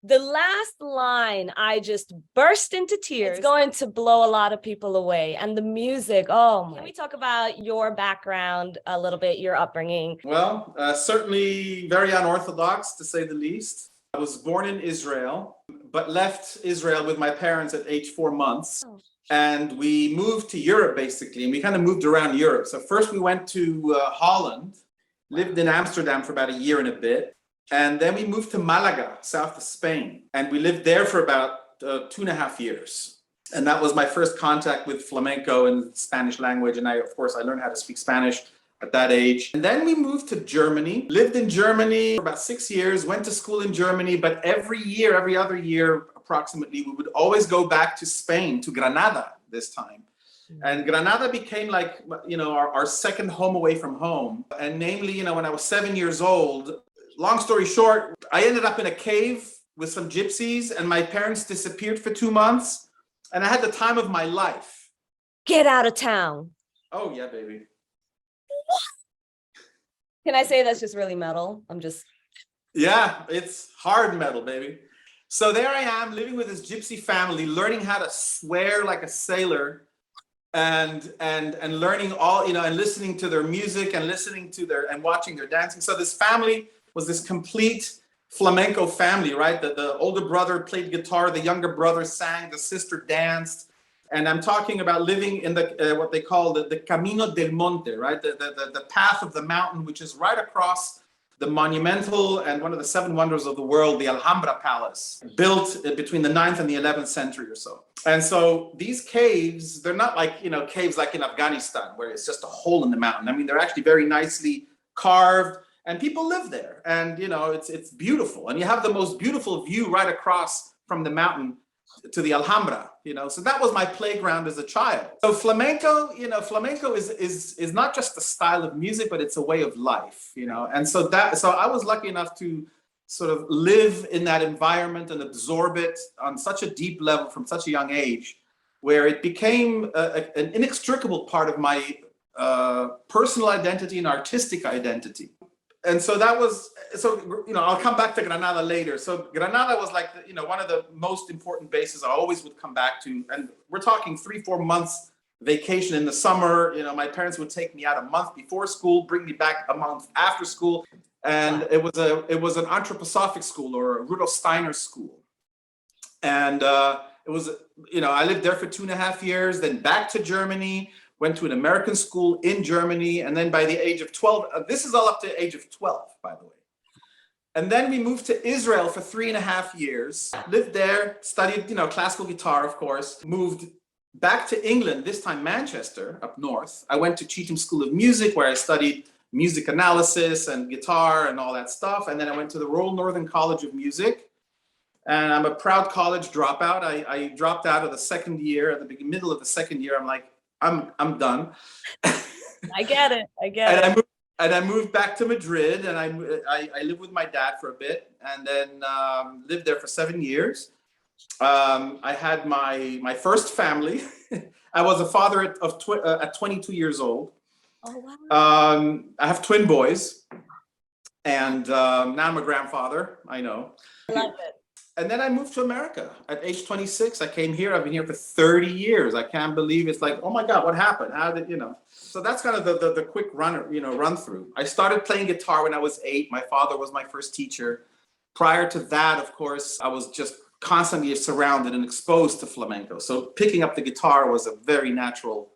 The last line, I just burst into tears. It's going to blow a lot of people away. And the music, oh my. Can we talk about your background a little bit, your upbringing? Well, certainly very unorthodox, to say the least. I was born in Israel, but left Israel with my parents at age 4 months. Oh. And we moved to Europe, basically, and we kind of moved around Europe. So first we went to Holland, lived in Amsterdam for about a year and a bit. And then we moved to Malaga, south of Spain. And we lived there for about 2.5 years. And that was my first contact with flamenco and the Spanish language. And of course, I learned how to speak Spanish at that age. And then we moved to Germany, lived in Germany for about 6 years, went to school in Germany. But every other year, approximately, we would always go back to Spain, to Granada this time. And Granada became like, our second home away from home. And namely, when I was 7 years old, long story short, I ended up in a cave with some gypsies and my parents disappeared for 2 months and I had the time of my life. Get out of town. Oh yeah, baby. Can I say that's just really metal? Yeah, it's hard metal, baby. So there I am living with this gypsy family, learning how to swear like a sailor and learning all, and listening to their music and and watching their dancing. So this family was this complete flamenco family, right? The older brother played guitar, the younger brother sang, the sister danced. And I'm talking about living in the what they call the Camino del Monte, right? The path of the mountain, which is right across the monumental and one of the 7 wonders of the world, the Alhambra Palace, built between the 9th and the 11th century or so. And so these caves, they're not like, caves like in Afghanistan, where it's just a hole in the mountain. I mean, they're actually very nicely carved. And people live there, and it's beautiful, and you have the most beautiful view right across from the mountain to the Alhambra. So that was my playground as a child. So flamenco, flamenco is not just a style of music, but it's a way of life. And so I was lucky enough to sort of live in that environment and absorb it on such a deep level from such a young age, where it became an inextricable part of my personal identity and artistic identity. And so I'll come back to Granada later. So Granada was like, one of the most important bases I always would come back to. And we're talking 3-4 months vacation in the summer. My parents would take me out a month before school, bring me back a month after school. And it was an anthroposophic school, or a Rudolf Steiner school. And it was, I lived there for 2.5 years, then back to Germany. Went to an American school in Germany, and then by the age of 12, this is all up to the age of 12, by the way. And then we moved to Israel for 3.5 years, lived there, studied, classical guitar, of course, moved back to England, this time Manchester, up north. I went to Cheetham School of Music, where I studied music analysis and guitar and all that stuff. And then I went to the Royal Northern College of Music, and I'm a proud college dropout. I dropped out of the second year, at the middle of the second year. I'm like, I'm done. I get it. And I moved back to Madrid, and I lived with my dad for a bit, and then lived there for 7 years. I had my first family. I was a father at 22 years old. Oh wow! I have twin boys, and now I'm a grandfather. I know. I love it. And then I moved to America at age 26. I came here. I've been here for 30 years. I can't believe it's like, oh my God, what happened? How did, So that's kind of the quick run through. I started playing guitar when I was 8. My father was my first teacher. Prior to that, of course, I was just constantly surrounded and exposed to flamenco. So picking up the guitar was a very natural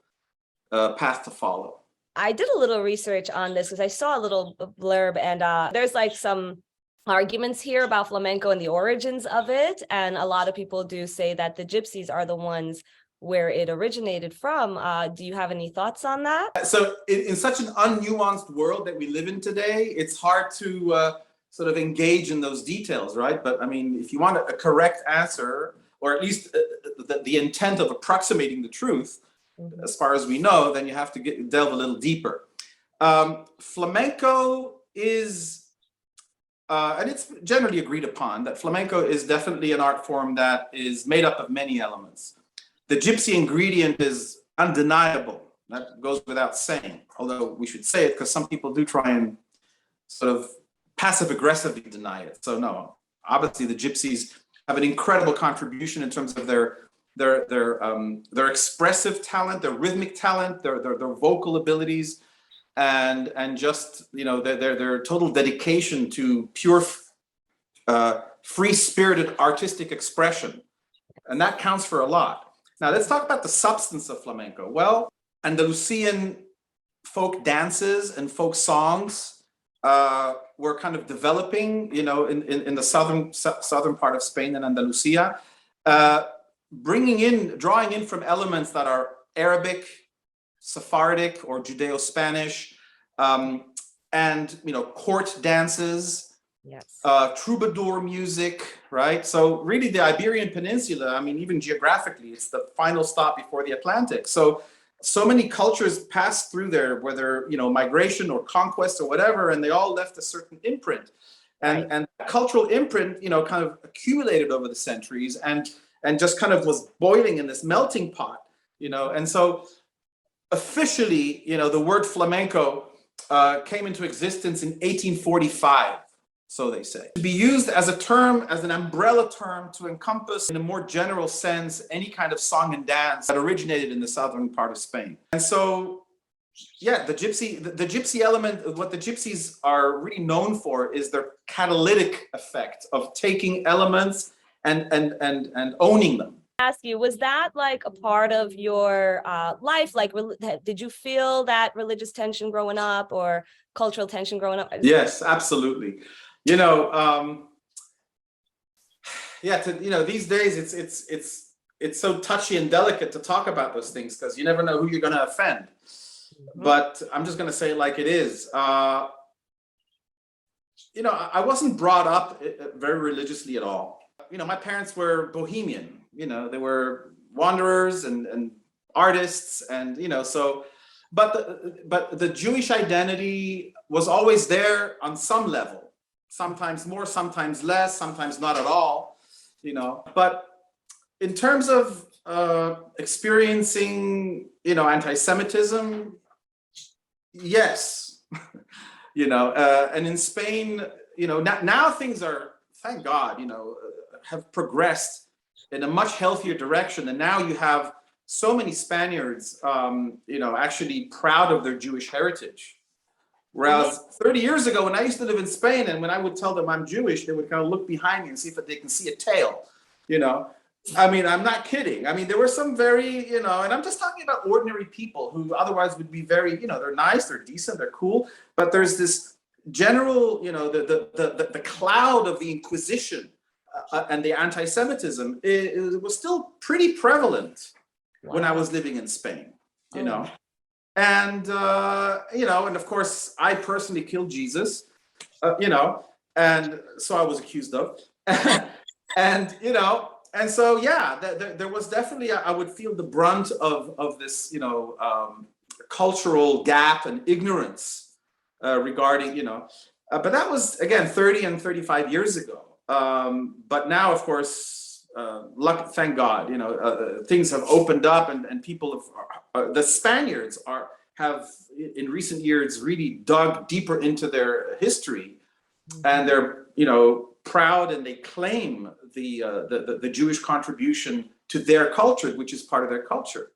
path to follow. I did a little research on this because I saw a little blurb, and there's like some arguments here about flamenco and the origins of it. And a lot of people do say that the gypsies are the ones where it originated from. Do you have any thoughts on that? So in such an unnuanced world that we live in today, it's hard to sort of engage in those details, right? But I mean, if you want a correct answer, or at least the intent of approximating the truth, as far as we know, then you have to delve a little deeper. Flamenco is, and it's generally agreed upon that flamenco is definitely an art form that is made up of many elements. The gypsy ingredient is undeniable. That goes without saying, although we should say it because some people do try and sort of passive aggressively deny it. So no, obviously the Gypsies have an incredible contribution in terms of their expressive talent, their rhythmic talent, their vocal abilities, and just, you know, their total dedication to pure free-spirited artistic expression. And that counts for a lot. Now let's talk about the substance of flamenco. Well, Andalusian folk dances and folk songs were kind of developing, you know, in the southern part of Spain and Andalusia, drawing in from elements that are Arabic, Sephardic, or Judeo-Spanish, and, you know, court dances, Yes. troubadour music, right? So really the Iberian Peninsula, I mean, even geographically, it's the final stop before the Atlantic. So many cultures passed through there, whether, you know, migration or conquest or whatever, and they all left a certain imprint. And that cultural imprint, you know, kind of accumulated over the centuries and just kind of was boiling in this melting pot, you know. And so officially, you know, the word flamenco came into existence in 1845. So they say, to be used as a term, as an umbrella term to encompass in a more general sense any kind of song and dance that originated in the southern part of Spain. And so, yeah, the gypsy element, what the Gypsies are really known for is their catalytic effect of taking elements and owning them. Ask you, was that like a part of your life? Like, did you feel that religious tension growing up or cultural tension growing up? Yes, absolutely. You know, yeah, you know, these days it's so touchy and delicate to talk about those things because you never know who you're going to offend. But I'm just going to say it like it is. You know, I wasn't brought up very religiously at all. You know, my parents were bohemian. You know, they were wanderers and artists, and, you know, so. But the Jewish identity was always there on some level. Sometimes more, sometimes less, sometimes not at all, you know. But in terms of experiencing, you know, anti-Semitism, yes, you know, and in Spain, you know, now things are, thank God, you know, have progressed in a much healthier direction. And now you have so many Spaniards, you know, actually proud of their Jewish heritage. Whereas 30 years ago, when I used to live in Spain, and when I would tell them I'm Jewish, they would kind of look behind me and see if they can see a tail, you know. I mean, I'm not kidding. I mean, there were some very, you know, and I'm just talking about ordinary people who otherwise would be very, you know, they're nice, they're decent, they're cool. But there's this general, you know, the cloud of the Inquisition and the anti-Semitism, it was still pretty prevalent when I was living in Spain, you know. And, you know, and of course, I personally killed Jesus, you know, and so I was accused of. And, you know, and so, yeah, there was definitely, I would feel the brunt of this, you know, cultural gap and ignorance regarding, you know, but that was, again, 30 and 35 years ago. But now, of course, thank God, you know, things have opened up and people have, the Spaniards have in recent years really dug deeper into their history, and they're, you know, proud, and they claim the Jewish contribution to their culture, which is part of their culture.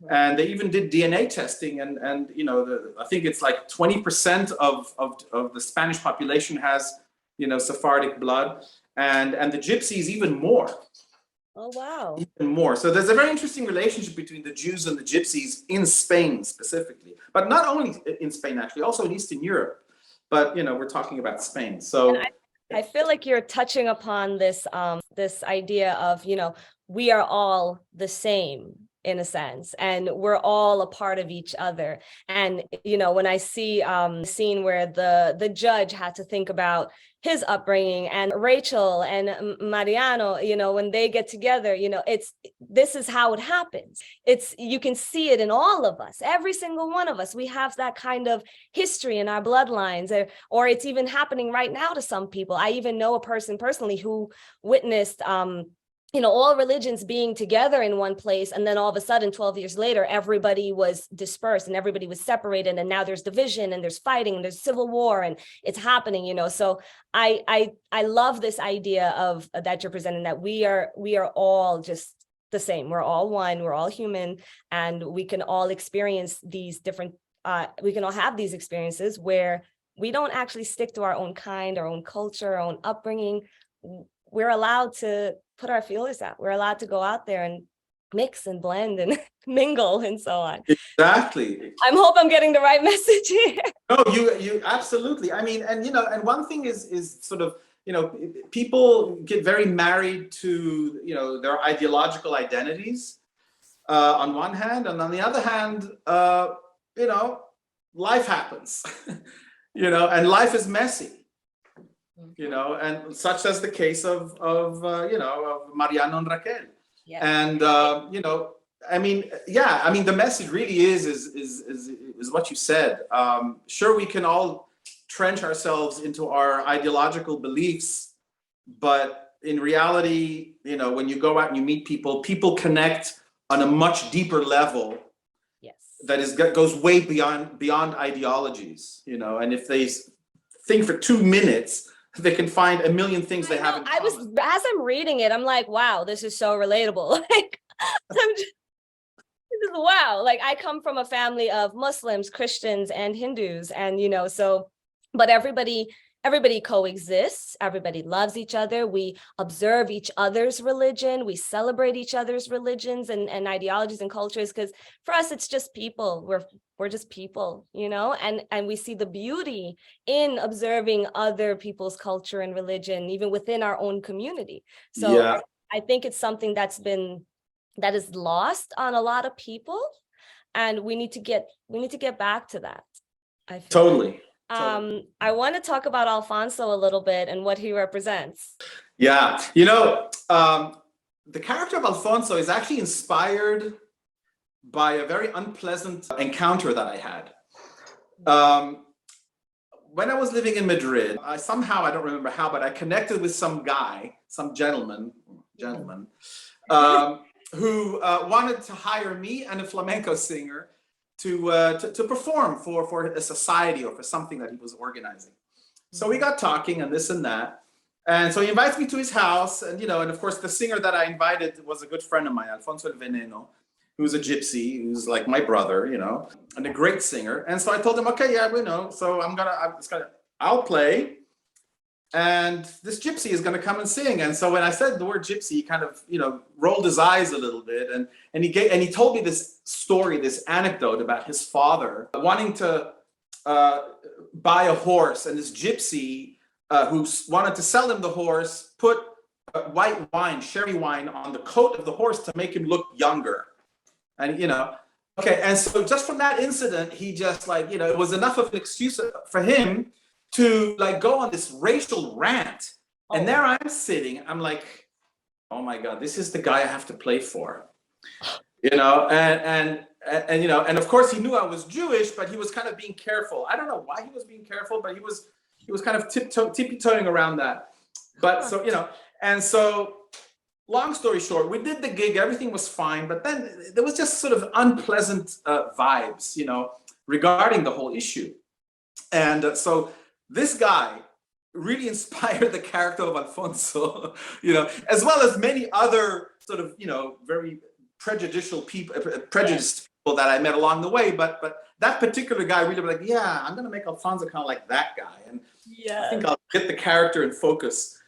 And they even did DNA testing, and you know, I think it's like 20% of the Spanish population has, you know, Sephardic blood, and the Gypsies even more. Oh, wow. Even more. So there's a very interesting relationship between the Jews and the Gypsies in Spain specifically, but not only in Spain, actually, also in Eastern Europe. But, you know, we're talking about Spain. So I feel like you're touching upon this this idea of, you know, we are all the same in a sense, and we're all a part of each other. And, you know, when I see the scene where the judge had to think about his upbringing, and Rachel and Mariano, you know, when they get together, you know, this is how it happens. You can see it in all of us, every single one of us. We have that kind of history in our bloodlines, or it's even happening right now to some people. I even know a person personally who witnessed all religions being together in one place, and then all of a sudden 12 years later everybody was dispersed and everybody was separated, and now there's division and there's fighting and there's civil war and it's happening. So I love this idea of that you're presenting, that we are all just the same. We're all one, we're all human, and we can all experience these different we can all have these experiences where we don't actually stick to our own kind, our own culture, our own upbringing. We're allowed to put our feelers out. We're allowed to go out there and mix and blend and mingle and so on. Exactly. I hope I'm getting the right message here. No, you absolutely. I mean, and and one thing is sort of, people get very married to, their ideological identities on one hand, and on the other hand, life happens, and life is messy. And such as the case of Mariano and Raquel. Yeah. And I mean, the message really is what you said. Sure, we can all trench ourselves into our ideological beliefs, but in reality, when you go out and you meet people connect on a much deeper level. Yes. That goes way beyond ideologies, and if they think for 2 minutes, they can find a million things they have in common. As I'm reading it, I'm like, wow, this is so relatable. Like, wow. Like, I come from a family of Muslims, Christians, and Hindus, and but everybody coexists. Everybody loves each other. We observe each other's religion. We celebrate each other's religions and ideologies and cultures, because for us, it's just people. We're just people, and we see the beauty in observing other people's culture and religion, even within our own community. So yeah. I think it's something that is lost on a lot of people, and we need to get back to that. I feel totally. I want to talk about Alfonso a little bit and what he represents. Yeah, the character of Alfonso is actually inspired by a very unpleasant encounter that I had. When I was living in Madrid, I don't remember how, but I connected with some gentleman, who wanted to hire me and a flamenco singer to perform for a society or for something that he was organizing. So we got talking and this and that. And so he invites me to his house, and and of course the singer that I invited was a good friend of mine, Alfonso El Veneno, who's a gypsy, who's like my brother, and a great singer. And so I told him, okay, yeah, so I'll play, and this gypsy is gonna come and sing. And so when I said the word gypsy, he kind of, rolled his eyes a little bit, and he told me this story, this anecdote about his father wanting to buy a horse, and this gypsy who wanted to sell him the horse put white wine, sherry wine, on the coat of the horse to make him look younger. And okay, and so just from that incident, he just it was enough of an excuse for him to go on this racial rant. Oh. And there I'm sitting, I'm like, oh my God, this is the guy I have to play for. And of course he knew I was Jewish, but he was kind of being careful. I don't know why he was being careful, but he was kind of tippy-toeing around that. But so, and so long story short, we did the gig, everything was fine, but then there was just sort of unpleasant vibes, regarding the whole issue. And so this guy really inspired the character of Alfonso, as well as many other sort of, very prejudiced people that I met along the way. But that particular guy really was like, yeah, I'm going to make Alfonso kind of like that guy. And I think I'll get the character in focus,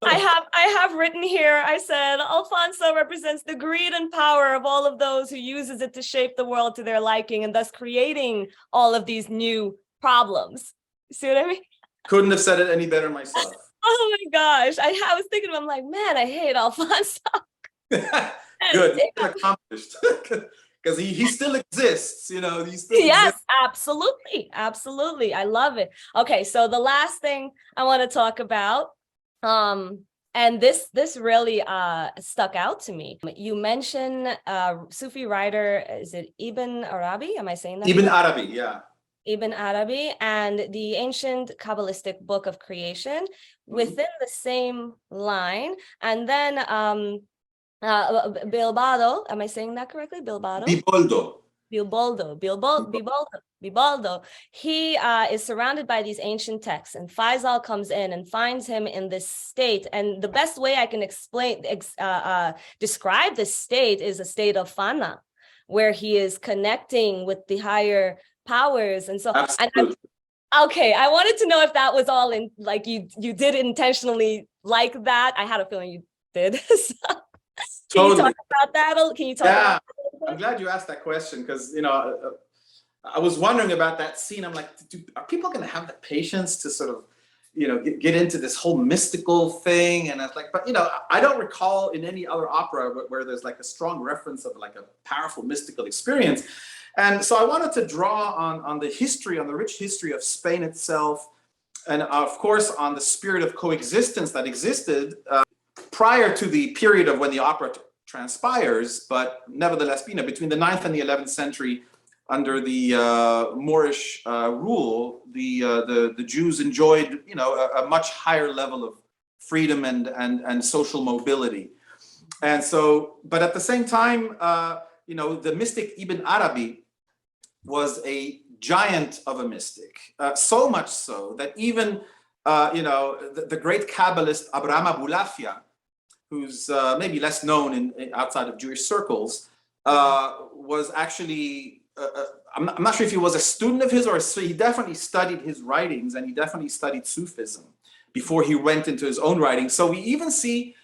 I have written here, I said, Alfonso represents the greed and power of all of those who uses it to shape the world to their liking, and thus creating all of these new problems. See what I mean? Couldn't have said it any better myself. Oh my gosh. I was thinking, I'm like, man, I hate Alfonso. Good, accomplished. Because he still exists, Yes, absolutely. Absolutely. I love it. Okay, so the last thing I want to talk about, and this really stuck out to me. You mentioned Sufi writer, is it Ibn Arabi? Am I saying that? Ibn Arabi, yeah. Ibn Arabi and the ancient Kabbalistic book of creation within the same line. And then Bilbado, am I saying that correctly? Bilbado? Biboldo. Bibaldo. He is surrounded by these ancient texts, and Faisal comes in and finds him in this state. And the best way I can describe this state is a state of fana, where he is connecting with the higher powers. And so, okay, I wanted to know if that was all in, like you did intentionally like that. I had a feeling you did. So, can you talk about that? Can you talk about that? I'm glad you asked that question because, I was wondering about that scene. I'm like, are people going to have the patience to sort of, get into this whole mystical thing? And I was like, but, I don't recall in any other opera where there's like a strong reference of like a powerful mystical experience. And so I wanted to draw on the history, on the rich history of Spain itself, and of course on the spirit of coexistence that existed prior to the period of when the opera transpires, but nevertheless, between the 9th and the 11th century, under the Moorish rule, the Jews enjoyed, a much higher level of freedom and social mobility. And so, but at the same time, the mystic Ibn Arabi was a giant of a mystic, so much so that even, the great Kabbalist Abraham Abulafia, who's maybe less known outside of Jewish circles, was actually, I'm not sure if he was a student of his, or he definitely studied his writings, and he definitely studied Sufism before he went into his own writing. So we even see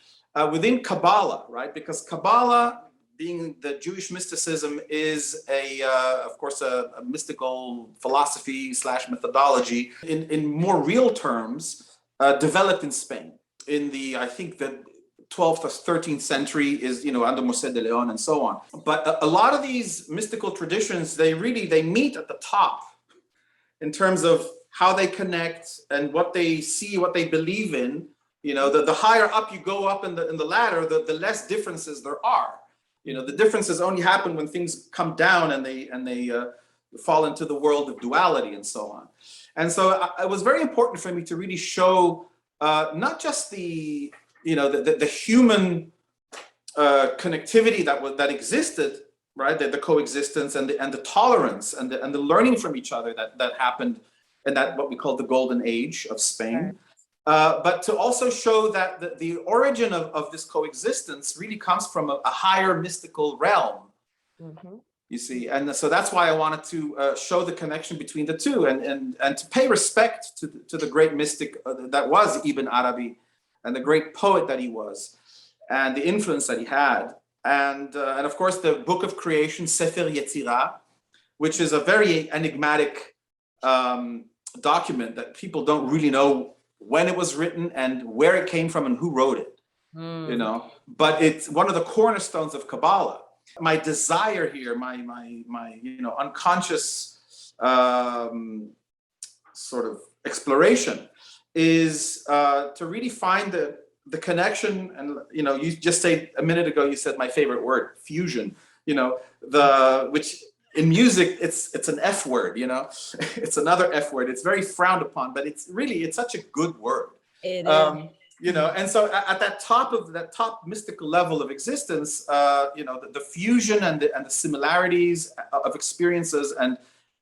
within Kabbalah, right? Because Kabbalah, being the Jewish mysticism, is of course, a mystical philosophy / methodology in more real terms, developed in Spain in I think the 12th or 13th century is, under Monte de Leon and so on. But a lot of these mystical traditions, they meet at the top in terms of how they connect and what they see, what they believe in. The higher up you go up in the ladder, the less differences there are. The differences only happen when things come down and they fall into the world of duality and so on. And so it was very important for me to really show not just the human connectivity that existed, right? The coexistence and the tolerance and the learning from each other that happened in that what we call the golden age of Spain. But to also show that the origin of this coexistence really comes from a higher mystical realm. Mm-hmm. You see, and so that's why I wanted to show the connection between the two, and to pay respect to the great mystic that was Ibn Arabi, and the great poet that he was, and the influence that he had, and of course the book of creation, Sefer Yetzirah, which is a very enigmatic document that people don't really know when it was written and where it came from and who wrote it. But it's one of the cornerstones of Kabbalah. My desire here, my unconscious sort of exploration is to really find the connection. And you just say a minute ago, you said my favorite word, fusion. Which in music it's an F word. It's another F word. It's very frowned upon, but it's such a good word. It is. And so at that top mystical level of existence, the fusion and the similarities of experiences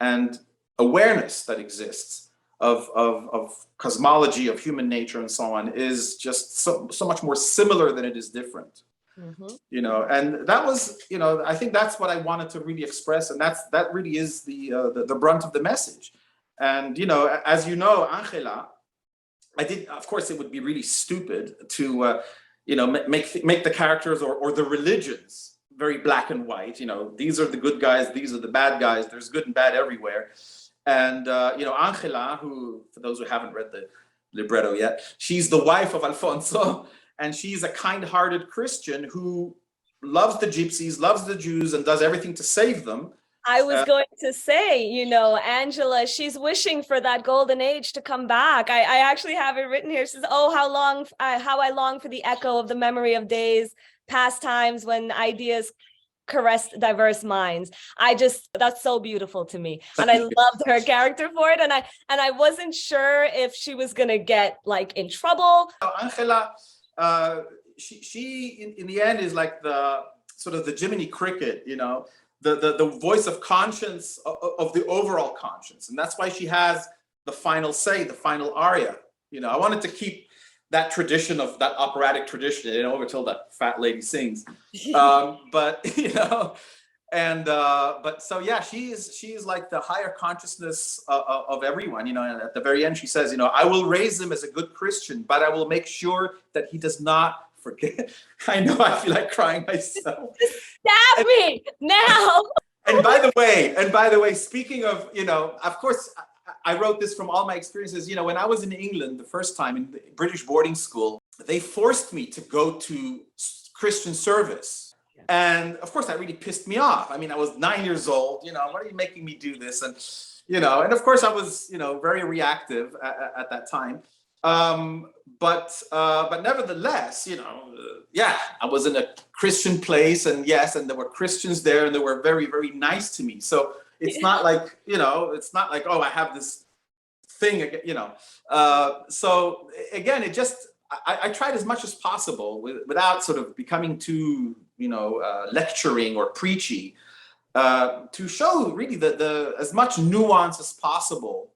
and awareness that exists of cosmology, of human nature, and so on, is just so much more similar than it is different. Mm-hmm. And that was, I think that's what I wanted to really express, and that really is the brunt of the message. And as you know, Angela, of course, it would be really stupid to make the characters or the religions very black and white. These are the good guys, these are the bad guys. There's good and bad everywhere. And Angela, who, for those who haven't read the libretto yet, she's the wife of Alfonso, and she's a kind-hearted Christian who loves the gypsies, loves the Jews, and does everything to save them. I was going to say, Angela, she's wishing for that golden age to come back. I actually have it written here. She says, "Oh, how I long for the echo of the memory of days, past times when ideas caressed diverse minds. That's so beautiful to me. And I loved her character for it. And I wasn't sure if she was gonna get like in trouble. Angela, she in the end is like the sort of the Jiminy Cricket, you know, the voice of conscience of the overall conscience. And that's why she has the final say, the final aria. You know, I wanted to keep that tradition of that operatic tradition, you know, over till that fat lady sings. But, you know, and but so yeah, she is like the higher consciousness of everyone, you know. And at the very end she says, you know, I will raise him as a good Christian, but I will make sure that he does not forget. I know, I feel like crying myself. Stab me now. And by the way, speaking of, you know, of course I wrote this from all my experiences. You know, when I was in England the first time in the British boarding school, they forced me to go to Christian service. And of course, that really pissed me off. I mean, I was 9 years old, you know, why are you making me do this? And, you know, and of course I was, you know, very reactive at that time. But nevertheless, you know, yeah, I was in a Christian place, and yes, and there were Christians there, and they were very, very nice to me. So it's not like, you know, it's not like, oh, I have this thing, you know. So again, it just, I tried as much as possible without sort of becoming too, you know, lecturing or preachy, to show really the as much nuance as possible,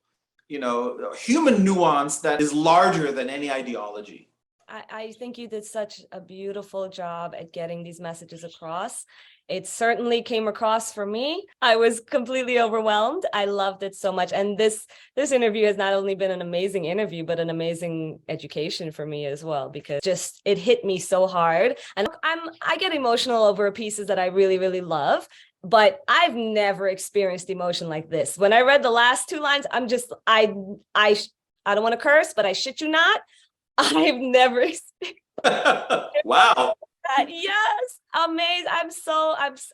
you know, human nuance that is larger than any ideology. I think you did such a beautiful job at getting these messages across. It certainly came across for me. I was completely overwhelmed. I loved it so much. And this interview has not only been an amazing interview, but an amazing education for me as well, because just it hit me so hard. And I get emotional over pieces that I really, really love, but I've never experienced emotion like this. When I read the last two lines, I don't want to curse, but I shit you not, I've never experienced Wow. that. Yes, amazing.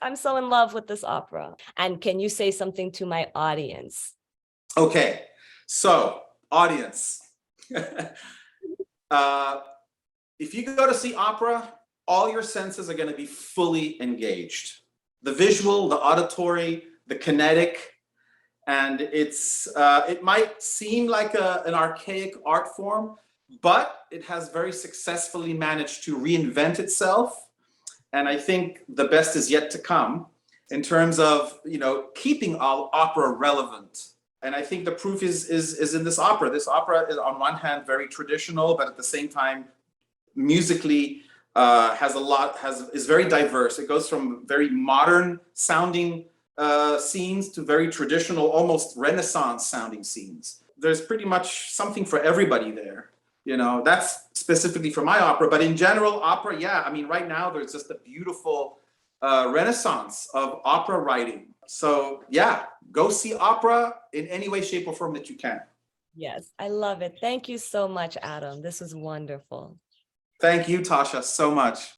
I'm so in love with this opera. And can you say something to my audience? Okay, so audience, if you go to see opera, all your senses are going to be fully engaged. The visual, the auditory, the kinetic, and it might seem like an archaic art form, but it has very successfully managed to reinvent itself. And I think the best is yet to come in terms of, you know, keeping all opera relevant. And I think the proof is in this opera. This opera is on one hand very traditional, but at the same time, musically is very diverse. It goes from very modern sounding scenes to very traditional, almost Renaissance sounding scenes. There's pretty much something for everybody there. You know, that's specifically for my opera, but in general, opera, yeah, I mean, right now there's just a beautiful renaissance of opera writing. So yeah, go see opera in any way, shape, or form that you can. Yes, I love it. Thank you so much, Adam. This was wonderful. Thank you, Tasha, so much.